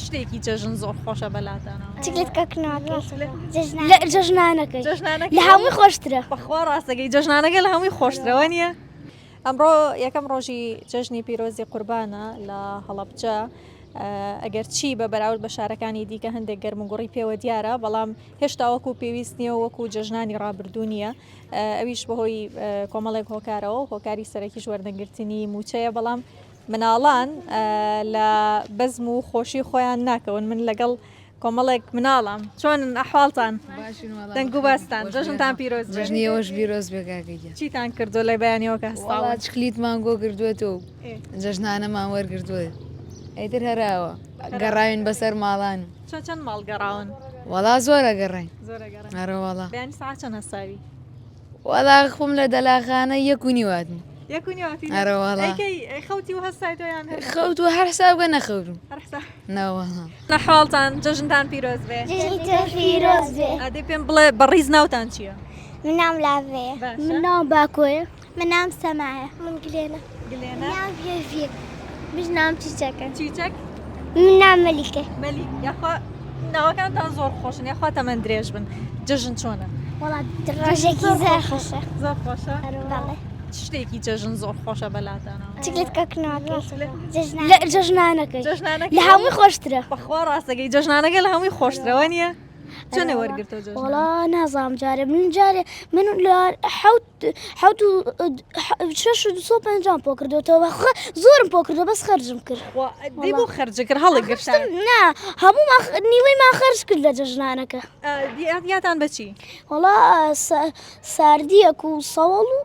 شتێکی جەژن زۆر خۆشە بەلاتانەوە؟ چکلێت کەکناکەی لا جەژنانەکەی جەژنانەکەی لە هەمووی خۆشترە. بەخوا ڕاستەکەی جەژنانەکە لە هەمووی خۆشترەوە نییە؟ ئەمڕۆ یەکەم ڕۆژی جەژنی پیرۆزی قوربانە لە هەڵەبجە. ئەگەر چی بە بەراورد بە شارەکانی دیکە هەندێک گەرمگوڕی پێوە دیارە، بەڵام هێشتا وەکو پێویست نییە وەکو جەژنانی ڕابردوو نییە. ئەویش بەهۆی کۆمەڵێک هۆکارەوە هۆکاری سەرەکی ژوەردەگرتنی موچەیە، بەڵام مناڵان لە بەزم و خۆشی خۆیان ناکەون. من لەگەڵ کۆمەڵێک مناڵام. چۆنن ئەحواڵتان؟ دەنگ و باستان جەژنتان پیرۆز بێ. جژنیەوەش بیرۆز بێگاکەیە. چیتان کردو لە بەیانیەوە کە هەستاوە؟ چکلیت مانگۆ کردوێتەوە جەژنانەمان وەرگردووە. ئەیتر هەراوە گەڕاوین بەسەر ماڵان. چەند ماڵ گەڕاون؟ وەڵا زۆرە گەڕین. زۆرە گەڕن. هەروەڵا بەیانی ساعت چەند هەساوی؟ وەڵا خۆم لە دەلاخانە 1:30 یەکونیواتی هەروەڵا خەوتی و هەستایدۆیان خەوتو هەر حسابگە نەخەوتم نەوەڵا. نەحواڵتان جەژنتان پیرۆز بێ. پیرۆز بێ. ئەدەی پێم بڵێ بەڕیز ناوتان چییە؟ من نام لاڤەیە. من نام باکۆیە. من نام سەمایە. من گلێنە. گلێنە؟ نام ڤێڤێ. من نام چیچەکە. چیچەک؟ من نام مەلیکە. مەلی یاخوا ناوەکانتان زۆر خۆشن یاخوا تەمەەن درێژ بن. جەژن چۆنە؟ وەڵا ڕۆژێکی زۆر خۆشە. زۆر خۆشە؟ بەڵێ. شتێکی جەژن زۆر خۆشە بەلاتانەوە؟ چکلێت کەکناکەی جەژنانەکەی جەژنانەکەی لە هەمووی خۆشترە. بەخوا ڕاستەکەی جەژنانەکە لە هەمووی خۆشترەوە نییە؟ چۆنە وەرگرتەوە جەژن؟ وەڵا نازانم جارێ من جارێ من لە حەوت و 650 پۆ کردوەوە زۆرم پۆ کردو بەس خەرجم کرد. دەی بۆ خەرجە کرد هەڵی گرتان؟ نا هەموو نیوەی ما خەرج کرد لە جەژنانەکە. یاتان بەچی؟ وەڵا ساردیەک و سەوەڵ و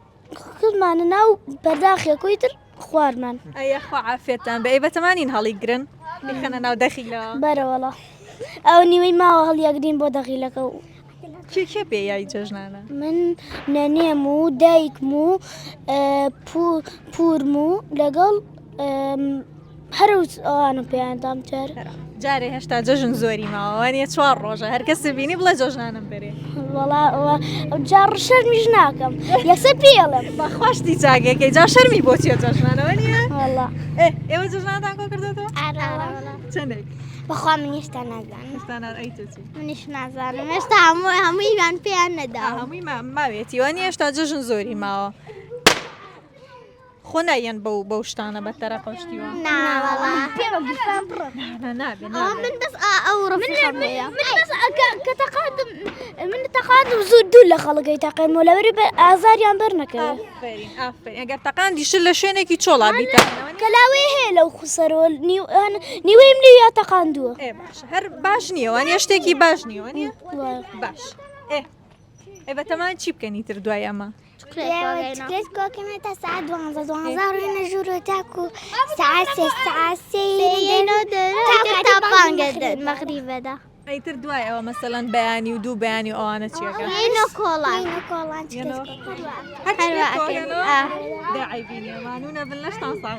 کردمانە ناو پەرداخێکۆی تر خوارمان. ئەیەخوا عافێتان بە ئەی بەتەمانین هەڵی گرن میخەنە ناو دەخیلەوە. بەرەوەڵا ئەو نیوەی ماوە هەڵیەکدین بۆ دەخیلەکە و کێ پێ یای جەژنانە؟ من نەنێم و دایکم و پورم و لەگەڵ هەروت ئەوانم پێیاندام جار. جارێ هێشتا جەژن زۆری ماوە نیە 4 ڕۆژە هەر کەس بینی بڵێ جەژنانم بێرێ. وەڵا جار شەرمیش ناکەم یەکسەر پێڵێم بەخواشتی جاگەکەی جا شەرمی بۆ چیە جەژنانەوە نییە؟ وەڵا ئێوە جەژنانتان کۆ کردێتەوە؟ چەندێک؟ بەخوا من هێشتا نازانم. هێشتانان ئەیتۆچی؟ منیش نازانم هێشتا هەموویان پێیان نەدا. هەمووی ماوێتی وانی هێشتا جەژن زۆری ماوە. خۆ نایەن بەو شتانە بەتەرە پشتیوە؟ ناوەڵا من بەس ئەو ڕفیقەمەیە کە تەقادم من تەقادم زوو دوو لە خەڵگەی تەقێمەوە لەوەری ئازاریان بەرنەکەوە. ئافرین ئافرین ئەگەر تەقاندی شت لە شوێنێکی چۆڵا بیتانەوە کەلاوێ هەیە لەو خوسەرەوە نیوەیم لێ تەقاندووە. باش هەر باش نییە وانە شتێکی باش نییە وانە؟ باش ئێ بەتەمان چی بکەنی تر دوای ئەمە؟ چکلێت کۆکەمێتە ساعت 12 ڕێنە ژوورۆ تاکو ساعت 3 تا بانگە مەغریبەدا. ئەیتر دوای ئەوە مەسەلەن بەیانی و دوو بەیانی ئەوانە چیەکە؟ کۆڵان داعیبینێ مانوونە بن لەشتان ساغ